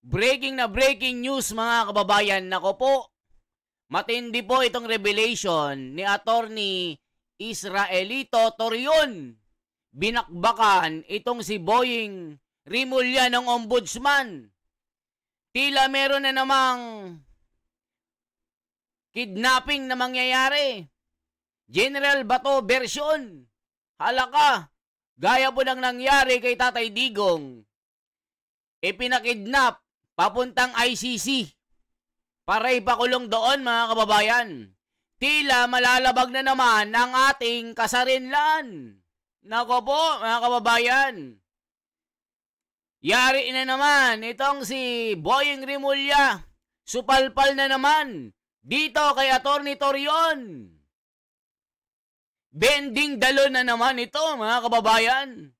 Breaking news mga kababayan. Nako po, matindi po itong revelation ni Attorney Israelito Torion. Binakbakan itong si Boying Rimulya ng Ombudsman. Tila meron na namang kidnapping na mangyayari. General Bato version. Halaka, gaya po nang nangyari kay Tatay Digong. Ipinakidnap papuntang ICC para ipakulong doon mga kababayan. Tila malalabag na naman ang ating kasarinlan. Nako po mga kababayan. Yari na naman itong si Boying Rimulya. Supalpal na naman dito kay Attorney Torion. Bending dalo na naman ito mga kababayan.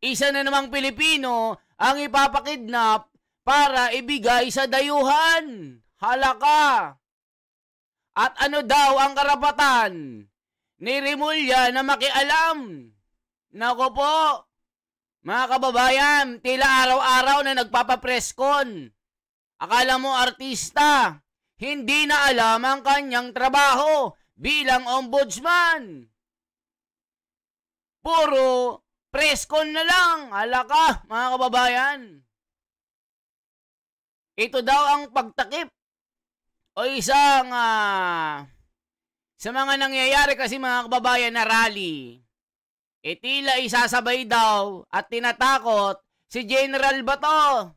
Isa na namang Pilipino ang ipapakidnap para ibigay sa dayuhan. Halaka. At ano daw ang karapatan ni Rimulya na makialam? Nako po, mga kababayan, tila araw-araw na nagpapapreskon. Akala mo artista, hindi na alam ang kanyang trabaho bilang ombudsman. Puro preskon na lang. Halaka, mga kababayan. Ito daw ang pagtakip o isang sa mga nangyayari kasi mga kababayan na rally. Tila isasabay daw at tinatakot si General Bato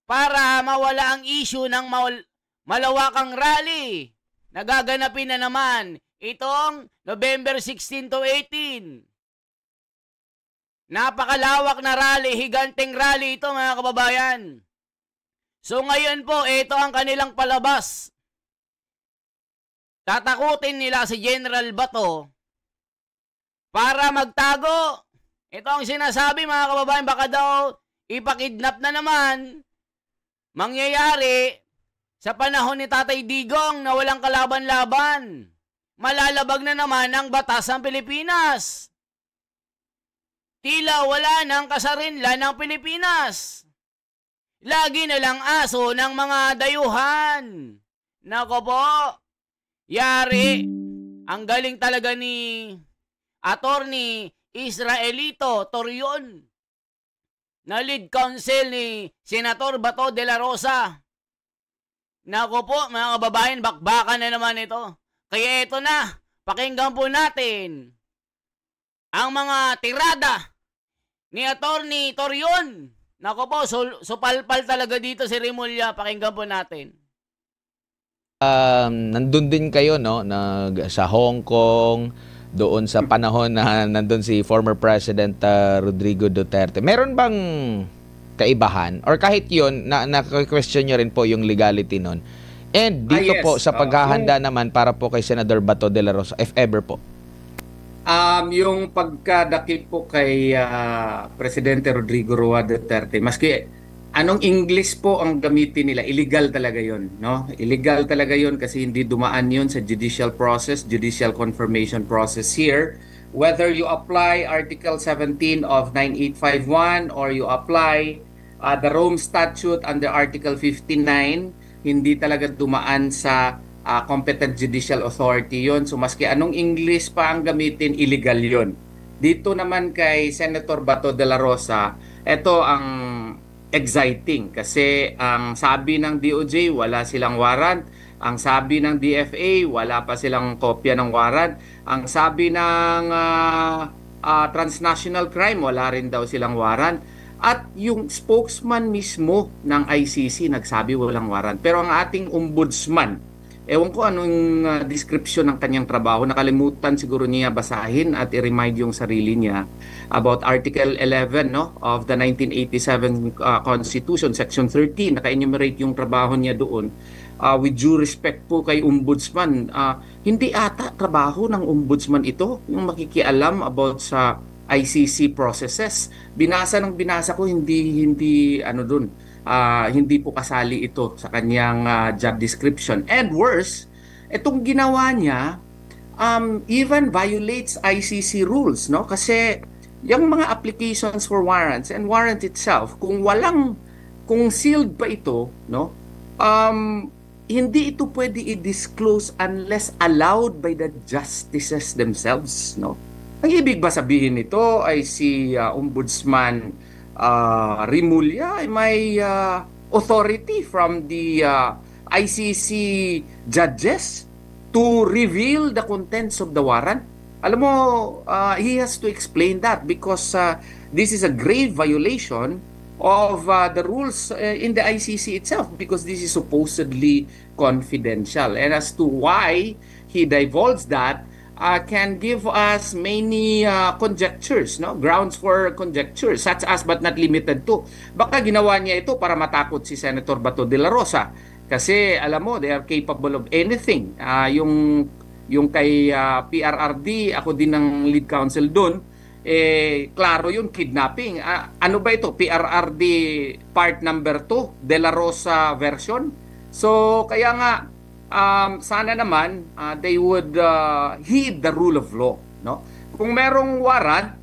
para mawala ang issue ng malawakang rally. Nagaganapin na naman itong November 16 to 18. Napakalawak na rally, higanteng rally ito mga kababayan. So ngayon po, ito ang kanilang palabas. Tatakutin nila si General Bato para magtago. Ito ang sinasabi mga kababayan, baka daw ipakidnap na naman. Mangyayari sa panahon ni Tatay Digong na walang kalaban-laban. Malalabag na naman ang batas ng Pilipinas. Tila wala ng kasarinlan ng Pilipinas. Lagi na lang aso ng mga dayuhan. Nako po, yari. Ang galing talaga ni Attorney Israelito Torion na lead counsel ni Senator Bato de la Rosa. Nako po, mga kababayan, bakbakan na naman ito. Kaya ito na, pakinggan po natin ang mga tirada ni Attorney Torion. Nako po, supalpal talaga dito si Rimulya. Pakinggan po natin. Nandun din kayo, no, sa Hong Kong, doon sa panahon na nandun si former President Rodrigo Duterte. Meron bang kaibahan? Or kahit yun, na-question nyo rin po yung legality nun. And dito yes. po, sa paghahanda naman para po kay Senador Bato de la Rosa, if ever po. Yung pagkadakip po kay Presidente Rodrigo Roa Duterte, maski anong English po ang gamitin nila, illegal talaga yon, no? Illegal talaga yon kasi hindi dumaan yon sa judicial process, judicial confirmation process here. Whether you apply Article 17 of 9851 or you apply the Rome Statute under Article 59, hindi talaga dumaan sa competent judicial authority yon. So maski anong English pa ang gamitin, illegal yon. Dito naman kay Senator Bato de la Rosa, ito ang exciting kasi ang sabi ng DOJ wala silang warrant, ang sabi ng DFA wala pa silang kopya ng warrant, ang sabi ng transnational crime wala rin daw silang warrant, at yung spokesman mismo ng ICC nagsabi walang warrant. Pero ang ating ombudsman, ewan ko anong description ng kanyang trabaho. Nakalimutan siguro niya basahin at i-remind yung sarili niya about Article 11 of the 1987 Constitution, Section 13. Naka-enumerate yung trabaho niya doon. With due respect po kay Ombudsman, hindi ata trabaho ng Ombudsman ito, yung makikialam about sa ICC processes. Binasa ko, hindi hindi po kasali ito sa kanyang job description. And worse, itong ginawa niya even violates ICC rules, no? Kasi yung mga applications for warrants and warrant itself, kung walang kung sealed pa ito, no? Hindi ito pwede i-disclose unless allowed by the justices themselves, no? Ang ibig ba sabihin nito ay si Ombudsman Rimulya ay may authority from the ICC judges to reveal the contents of the warrant? Alam mo, he has to explain that because this is a grave violation of the rules in the ICC itself, because this is supposedly confidential. And as to why he divulged that can give us many conjectures, no? Grounds for conjecture, such as but not limited to. Baka ginawa niya ito para matakot si Senator Bato de la Rosa. Kasi alam mo, they are capable of anything. Yung kay PRRD, ako din ng lead counsel doon, klaro yun, kidnapping. Ano ba ito? PRRD part number 2, De La Rosa version. So, kaya nga, sana naman, they would heed the rule of law. No? Kung merong warrant,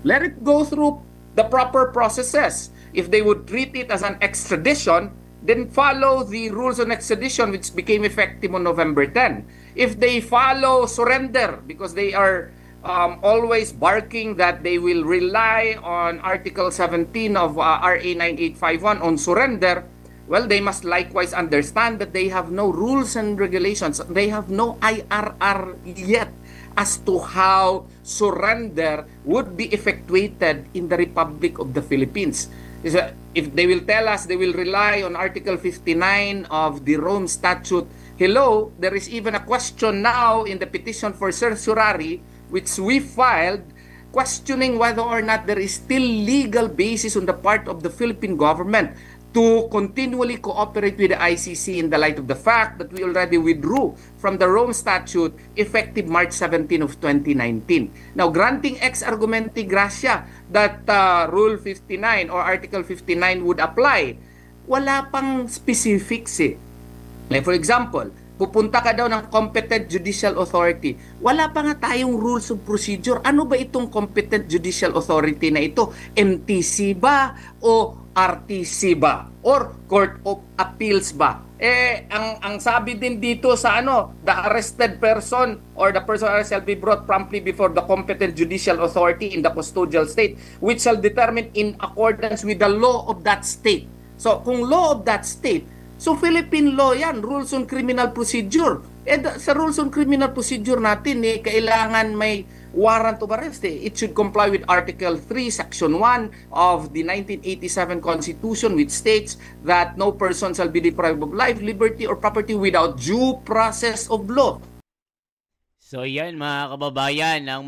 let it go through the proper processes. If they would treat it as an extradition, then follow the rules on extradition which became effective on November 10. If they follow surrender, because they are always barking that they will rely on Article 17 of RA 9851 on surrender, well, they must likewise understand that they have no rules and regulations. They have no IRR yet as to how surrender would be effectuated in the Republic of the Philippines. If they will tell us they will rely on Article 59 of the Rome Statute, hello, there is even a question now in the petition for certiorari which we filed, questioning whether or not there is still legal basis on the part of the Philippine government to continually cooperate with the ICC in the light of the fact that we already withdrew from the Rome Statute effective March 17 of 2019. Now, granting ex argumenti gratia that Rule 59 or Article 59 would apply, wala pang specifics eh. Like for example, pupunta ka daw ng competent judicial authority. Wala pa nga tayong rules of procedure. Ano ba itong competent judicial authority na ito? MTC ba? O RTC ba? Or Court of Appeals ba? Ang sabi din dito sa the arrested person or the person shall be brought promptly before the competent judicial authority in the custodial state which shall determine in accordance with the law of that state. So, kung law of that state, so Philippine law yan, rules on criminal procedure. Sa rules on criminal procedure natin, kailangan may warrant of arrest. It should comply with Article 3, Section 1 of the 1987 Constitution, which states that no person shall be deprived of life, liberty, or property without due process of law. So yan mga kababayan, ang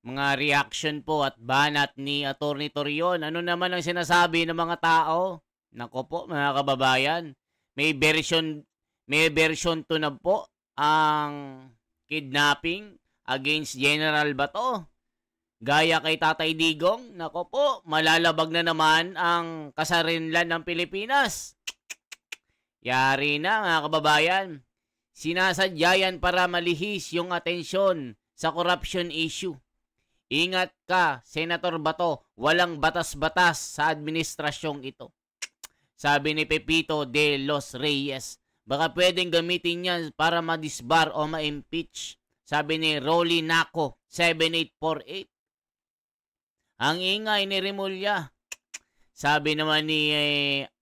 mga reaction po at banat ni Attorney Torion. Ano naman ang sinasabi ng mga tao? Nako po mga kababayan, may version 2 na po ang kidnapping against General Bato. Gaya kay Tatay Digong, nako po, malalabag na naman ang kasarinlan ng Pilipinas. Yari na mga kababayan. Sinasadya yan para malihis yung atensyon sa corruption issue. Ingat ka, Senator Bato, walang batas-batas sa administrasyong ito. Sabi ni Pepito de los Reyes, baka pwedeng gamitin yan para ma-disbar o ma-impeach. Sabi ni Rolly Naco, 7848. Ang ingay ni Rimulya. Sabi naman ni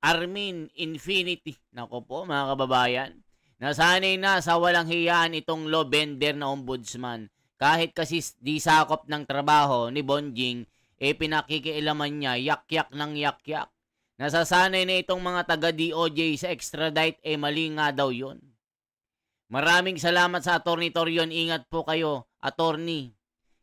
Armin Infinity. Nako po mga kababayan, nasanay na sa walang hiyaan itong law bender na ombudsman. Kahit kasi di sakop ng trabaho ni Bonjing, pinakikialaman niya yak-yak ng yak-yak. Nasasanay na itong mga taga-DOJ sa extradite, mali nga daw yun. Maraming salamat sa Attorney Torion. Ingat po kayo, Attorney.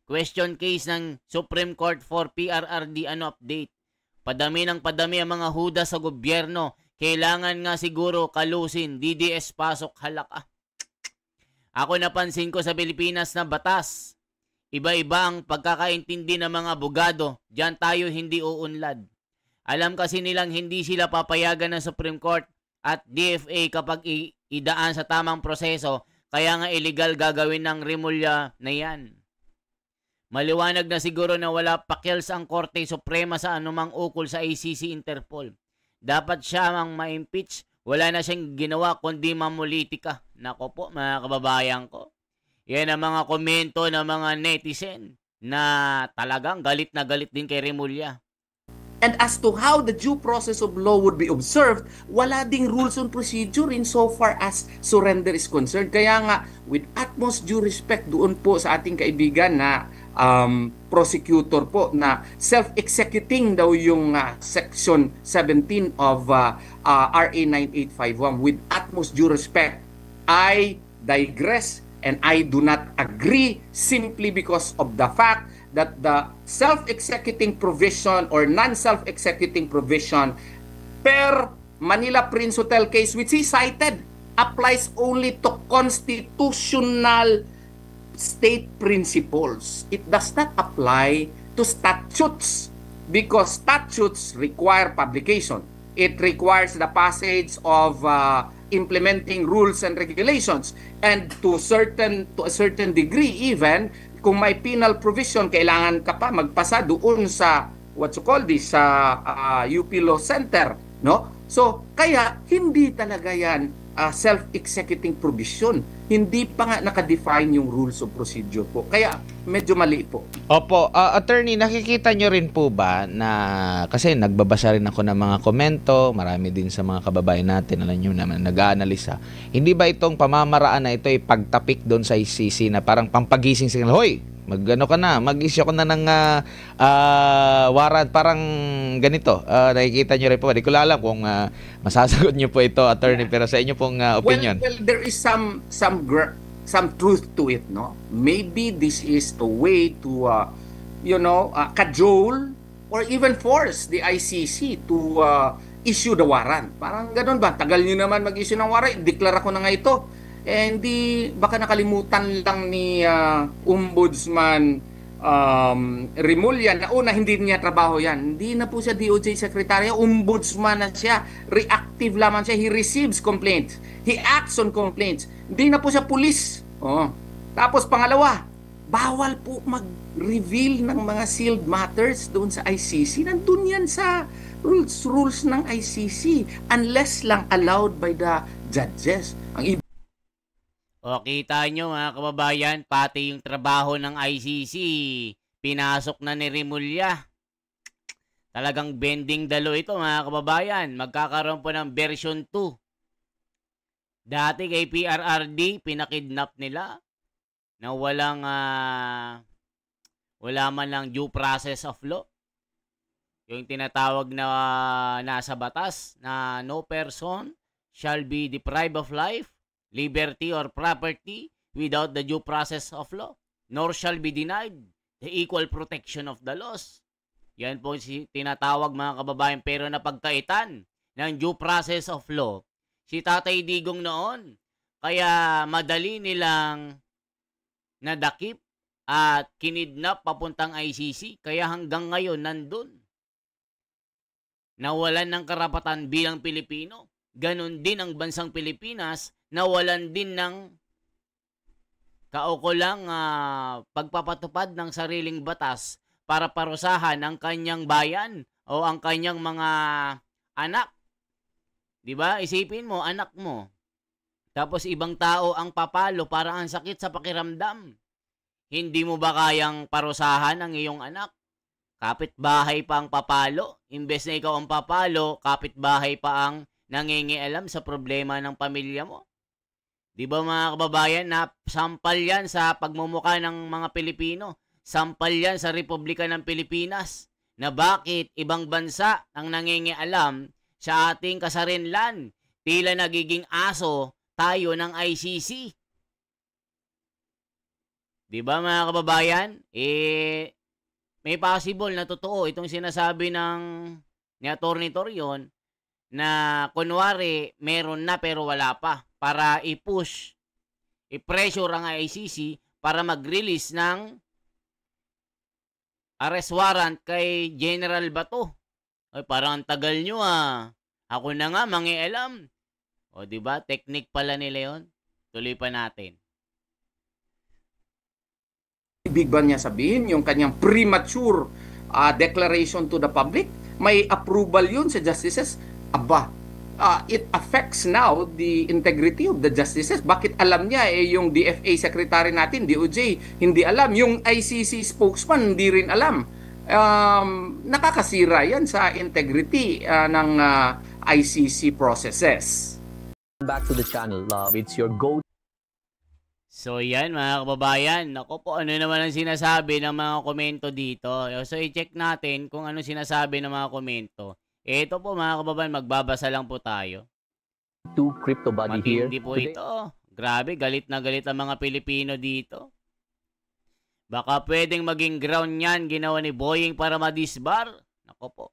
Question case ng Supreme Court for PRRD, update? Padami ng padami ang mga huda sa gobyerno. Kailangan nga siguro kalusin, DDS pasok halaka. Ako napansin ko sa Pilipinas na batas. Iba-iba ang pagkakaintindi ng mga abogado. Diyan tayo hindi uunlad. Alam kasi nilang hindi sila papayagan ng Supreme Court at DFA kapag idaan sa tamang proseso, kaya nga illegal gagawin ng Rimulya na yan. Maliwanag na siguro na wala pakials ang Korte Suprema sa anumang ukol sa ICC Interpol. Dapat siya ang ma-impeach. Wala na siyang ginawa kundi mamulitika. Nako po mga kababayan ko. Yan ang mga komento ng mga netizen na talagang galit na galit din kay Remulla. And as to how the due process of law would be observed, wala ding rules on procedure in so far as surrender is concerned. Kaya nga, with utmost due respect doon po sa ating kaibigan na prosecutor po na self-executing daw yung Section 17 of RA 9851. With utmost due respect, I digress and I do not agree simply because of the fact that the self-executing provision or non-self-executing provision per Manila Prince Hotel case which he cited applies only to constitutional state principles. It does not apply to statutes because statutes require publication. It requires the passage of implementing rules and regulations, and to a certain degree even kung may penal provision, kailangan ka pa magpasa doon sa what you call this sa UP Law Center, no? So kaya hindi talaga yan self-executing provision. Hindi pa nga naka-define yung rules of procedure po. Kaya medyo mali po. Opo, attorney, nakikita nyo rin po ba na kasi nagbabasa rin ako ng mga komento, marami din sa mga kababayan natin, alam nyo naman, nag-aanalisa. Hindi ba itong pamamaraan na ito ay pagtapik doon sa ICC na parang pampagising signal, hoy, mag-ano ka na, mag-issue ka na ng warrant, parang ganito. Nakikita nyo rin po. Hindi ko alam kung masasagot nyo po ito, attorney, pero sa inyo pong opinion. Well, there is some truth to it, no? Maybe this is a way to, cajole or even force the ICC to issue the warrant. Parang ganun ba? Tagal nyo naman mag-issue ng warrant, deklara ko na nga ito. Hindi baka nakalimutan lang ni Ombudsman Remulla na una hindi niya trabaho yan. Hindi na po siya DOJ Secretary, Ombudsman na siya. Reactive lamang siya. He receives complaints. He acts on complaints. Hindi na po siya pulis. Tapos pangalawa, bawal po mag-reveal ng mga sealed matters doon sa ICC. Nandun yan sa rules ng ICC unless lang allowed by the judges. Ang O, kita nyo mga kababayan, pati yung trabaho ng ICC, pinasok na ni Remulla. Talagang bending dalo ito mga kababayan. Magkakaroon po ng version 2. Dati kay PRRD, pinakidnap nila na wala man lang due process of law. Yung tinatawag na nasa batas na no person shall be deprived of life, liberty, or property without the due process of law, nor shall be denied the equal protection of the laws. Yan po si tinatawag mga kababayan, pero napagkaitan ng due process of law si Tatay Digong noon. Kaya madali nilang nadakip at kinidnap papuntang ICC, kaya hanggang ngayon nandun. Nawalan ng karapatan bilang Pilipino. Ganon din ang bansang Pilipinas, nawalan din ng kaukulang pagpapatupad ng sariling batas para parusahan ang kanyang bayan o ang kanyang mga anak. 'Di ba? Isipin mo, anak mo. Tapos ibang tao ang papalo para ang sakit sa pakiramdam. Hindi mo ba kayang parusahan ang iyong anak? Kapitbahay pa ang papalo. Imbes na ikaw ang papalo, kapitbahay pa ang nangingialam sa problema ng pamilya mo. Di ba mga kababayan, na sampal yan sa pagmumukha ng mga Pilipino. Sampal yan sa Republika ng Pilipinas. Na bakit ibang bansa ang nangingialam sa ating kasarinlan. Tila nagiging aso tayo ng ICC. Di ba mga kababayan? May possible na totoo itong sinasabi ni Atty. Torion na kunwari meron na pero wala pa para i-push, i-pressure ang ICC para mag-release ng arrest warrant kay General Bato. Ay, parang ang tagal nyo Ako na nga mangialam. O diba, technique pala nila yun. Tuloy pa natin. ibig ba niya sabihin yung kanyang premature declaration to the public? May approval yun sa justices? Aba, it affects now the integrity of the justices. Bakit alam niya yung DFA secretary natin, DOJ, hindi alam. Yung ICC spokesman, hindi rin alam. Nakakasira yan sa integrity ng ICC processes. Back to the channel, love. It's your go. So yan mga kababayan, nako po ano naman ang sinasabi ng mga komento dito. So i-check natin kung ano sinasabi ng mga komento. Ito po mga kababayan, magbabasa lang po tayo. To Crypto Buddy here. Matindi po ito. Grabe, galit na galit ang mga Pilipino dito. Baka pwedeng maging ground yan ginawa ni Boying para madisbar. Nako po.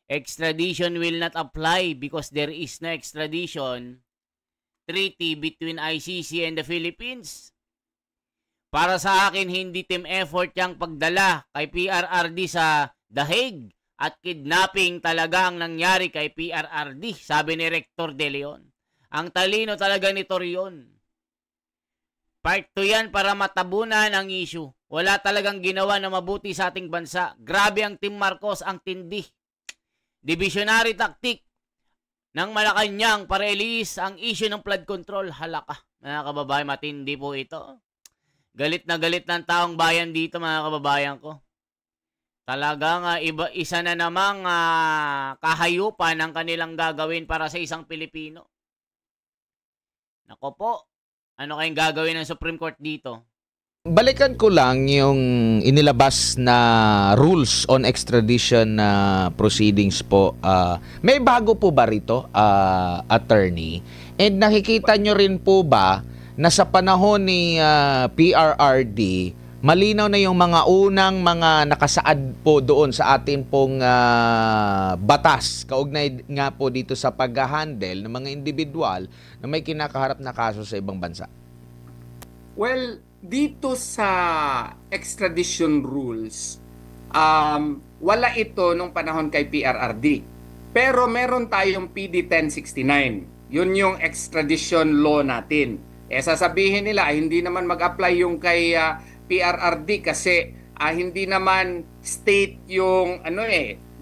Extradition will not apply because there is no extradition treaty between ICC and the Philippines. Para sa akin, hindi team effort yung pagdala kay PRRD sa The Hague at kidnapping talaga ang nangyari kay PRRD, sabi ni Rector De Leon. Ang talino talaga ni Torion. Part 2 yan para matabunan ang issue. Wala talagang ginawa na mabuti sa ating bansa. Grabe ang Team Marcos, ang tindi. Divisionary tactic ng Malacanang para ilis ang issue ng flood control. Halaka, mga kababayan, matindi po ito. Galit na galit ng taong bayan dito, mga kababayan ko. Talagang isa na namang kahayupan ang kanilang gagawin para sa isang Pilipino. Nako po, ano kayong gagawin ng Supreme Court dito? Balikan ko lang yung inilabas na rules on extradition proceedings po. May bago po ba rito, attorney? And nakikita nyo rin po ba na sa panahon ni PRRD, malinaw na yung mga unang mga nakasaad po doon sa atin pong batas, kaugnay nga po dito sa pag-handle ng mga individual na may kinakaharap na kaso sa ibang bansa? Well, dito sa extradition rules, wala ito nung panahon kay PRRD. Pero meron tayong PD 1069. Yun yung extradition law natin. Sasabihin nila, hindi naman mag-apply yung kay PRRD kasi hindi naman state yung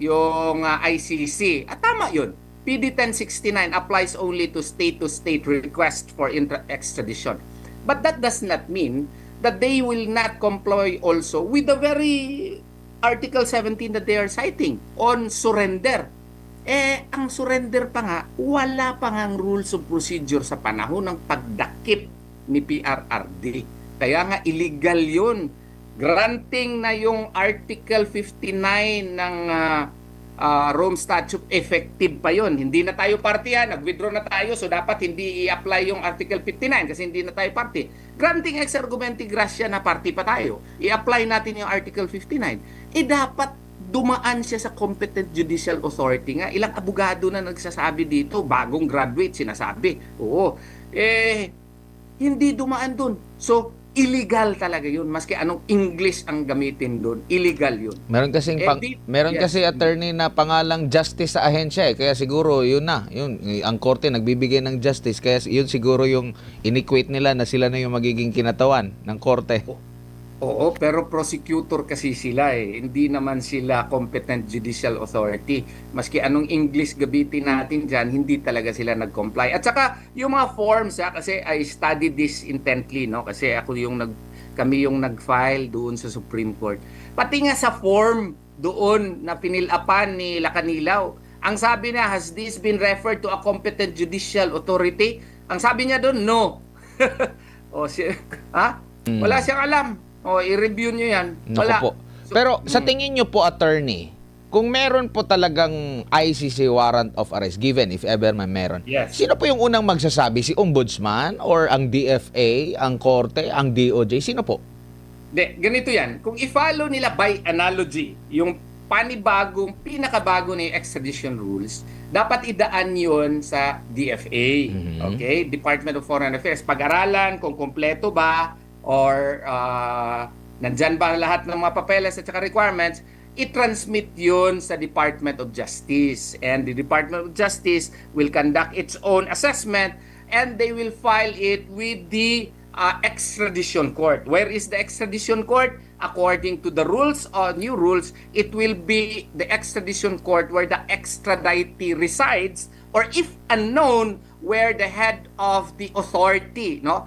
yung ICC. At tama yun. PD 1069 applies only to state request for extradition. But that does not mean that they will not comply also with the very Article 17 that they are citing on surrender. Ang surrender pa nga, wala pa ngang rules of procedure sa panahon ng pagdakip ni PRRD. Kaya nga illegal yun. Granting na yung Article 59 ng Rome Statute, effective pa yon. Hindi na tayo party yan, nag-withdraw na tayo, so dapat hindi i-apply yung Article 59 kasi hindi na tayo party. Granting ex argumenti gratia na party pa tayo, i-apply natin yung Article 59. Dapat dumaan siya sa competent judicial authority nga. Ilang abogado na nagsasabi dito, bagong graduate sinasabi. Oo. Hindi dumaan dun. So, illegal talaga yun. Maski anong English ang gamitin doon, illegal yun. Meron kasing kasi attorney na pangalang justice sa ahensya kaya siguro yun na. Yun, ang korte nagbibigay ng justice kaya yun siguro yung inequate nila na sila na yung magiging kinatawan ng korte. Oo, pero prosecutor kasi sila Hindi naman sila competent judicial authority. Maski anong English gamitin natin dyan, hindi talaga sila nag-comply. At saka, yung mga forms, kasi I studied this intently, no? Kasi kami yung nag-file doon sa Supreme Court. Pati nga sa form doon na pinilapan ni Lacanilaw, ang sabi niya, has this been referred to a competent judicial authority? Ang sabi niya doon, no. Wala siyang alam. I-review nyo yan. Wala. Po. Pero sa tingin nyo po, attorney, kung meron po talagang ICC warrant of arrest, given if ever man meron, yes, sino po yung unang magsasabi? Si Ombudsman or ang DFA, ang Korte, ang DOJ? Sino po? Ganito yan. Kung i-follow nila by analogy, yung pinakabago na yung extradition rules, dapat idaan yon sa DFA. Okay? Department of Foreign Affairs. Pag-aralan kung kompleto ba or nandyan ba lahat ng mga papeles at saka requirements, i-transmit yun sa Department of Justice. And the Department of Justice will conduct its own assessment and they will file it with the extradition court. Where is the extradition court? according to the rules or new rules, it will be the extradition court where the extraditee resides, or if unknown, where the head of the authority, no,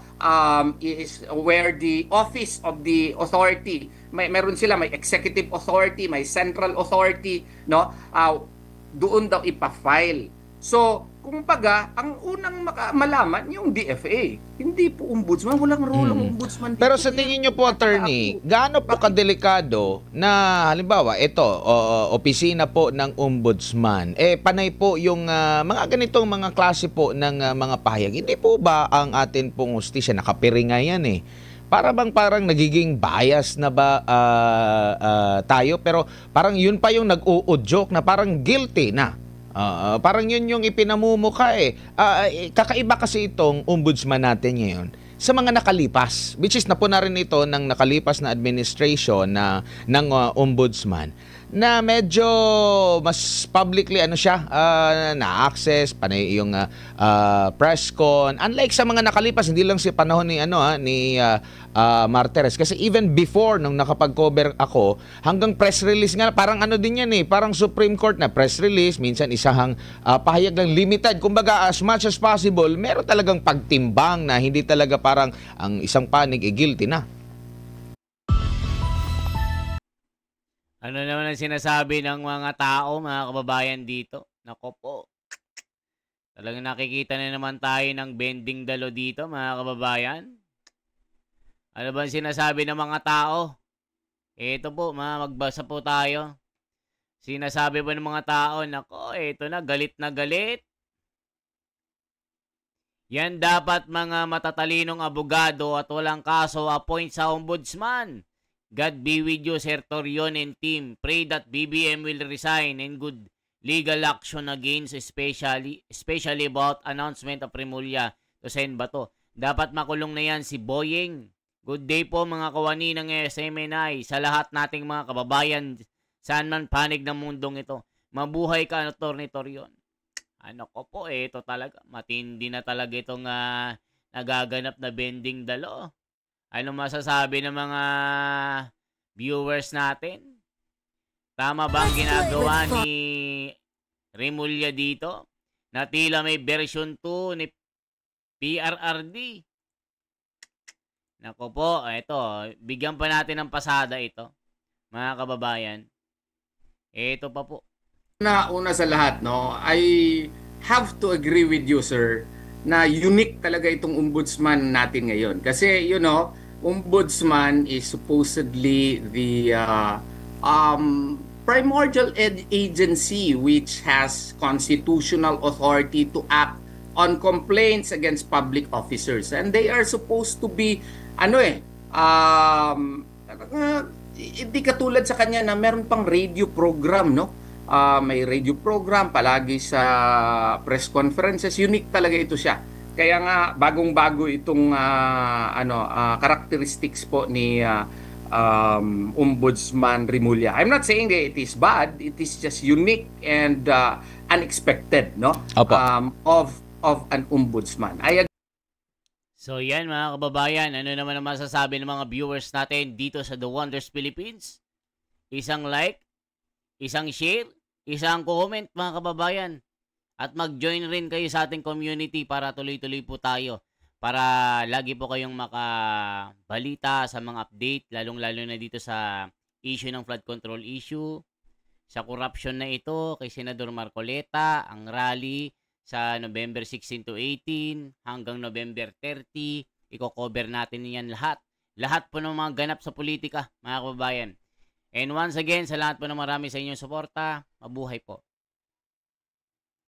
is where the office of the authority, meron sila, may executive authority, may central authority, no, doon daw ipa-file. So, kumbaga, ang unang malaman yung DFA, hindi po ombudsman, walang role ang ombudsman dito. Pero sa tingin nyo po, attorney, gaano po kadelikado na halimbawa ito, opisina po ng ombudsman, panay po yung mga ganitong mga klase po ng mga pahayag. Hindi po ba ang atin pong hustisya, nakapiringa yan parang nagiging bias na ba tayo, pero parang yun pa yung nag-uudyok na parang guilty na. Parang yun yung ipinamumukha kakaiba kasi itong ombudsman natin ngayon sa mga nakalipas, which is napo na rin ito ng nakalipas na administration ng ombudsman, na medyo mas publicly na-access, panay yung press con. Unlike sa mga nakalipas, hindi lang si panahon ni Martires. Kasi even before, nung nakapag-cover ako, hanggang press release nga, parang din yan parang Supreme Court na press release, minsan isang pahayag lang limited. Kumbaga, as much as possible, meron talagang pagtimbang na hindi talaga parang ang isang panig guilty na. Ano naman ang sinasabi ng mga tao, mga kababayan dito? Nako po. Talagang nakikita na naman tayo ng bending dalo dito, mga kababayan. Ano ba ang sinasabi ng mga tao? Ito po, magbasa po tayo. Sinasabi po ng mga tao, nako, ito na, galit na galit. Yan dapat mga matatalinong abogado at walang kaso appoint sa ombudsman. God be with you, Sir Torion and team. Pray that BBM will resign and good legal action against especially about announcement of Remulla to Sen Bato. Dapat makulong na yan si Boyeng. Good day po mga kawani ng SMNI sa lahat nating mga kababayan saan man panig ng mundong ito. Mabuhay ka, Atty. Torion. Ano ko po, ito talaga. Matindi na talaga itong nagaganap na bending dalo. Ano masasabi ng mga viewers natin? Tama ba ang ginagawa ni Remulla dito? Na tila may version 2 ni PRRD. Nako po, ito. Bigyan pa natin ng pasada ito, mga kababayan. Ito pa po. Una sa lahat, no, I have to agree with you, sir, na unique talaga itong ombudsman natin ngayon. Kasi, ombudsman is supposedly the primordial agency which has constitutional authority to act on complaints against public officers. And they are supposed to be, hindi katulad sa kanya na meron pang radio program, no? May radio program palagi sa press conferences. Unique talaga ito siya. Kaya nga bagong-bago itong characteristics po ni Ombudsman Remulla. I'm not saying that it is bad, it is just unique and unexpected, no? Of an ombudsman. So yan mga kababayan, ano naman ang masasabi ng mga viewers natin dito sa The Wonders Philippines? Isang like, isang share, isang comment mga kababayan. At mag-join rin kayo sa ating community para tuloy-tuloy po tayo. Para lagi po kayong makabalita sa mga update, lalong-lalo na dito sa issue ng flood control issue, sa corruption na ito kay Senador Marcoleta, ang rally sa November 16 to 18 hanggang November 30. Iko-cover natin yan lahat. Lahat po ng mga ganap sa politika, mga kababayan. And once again, sa lahat po ng marami sa inyong suporta, mabuhay po.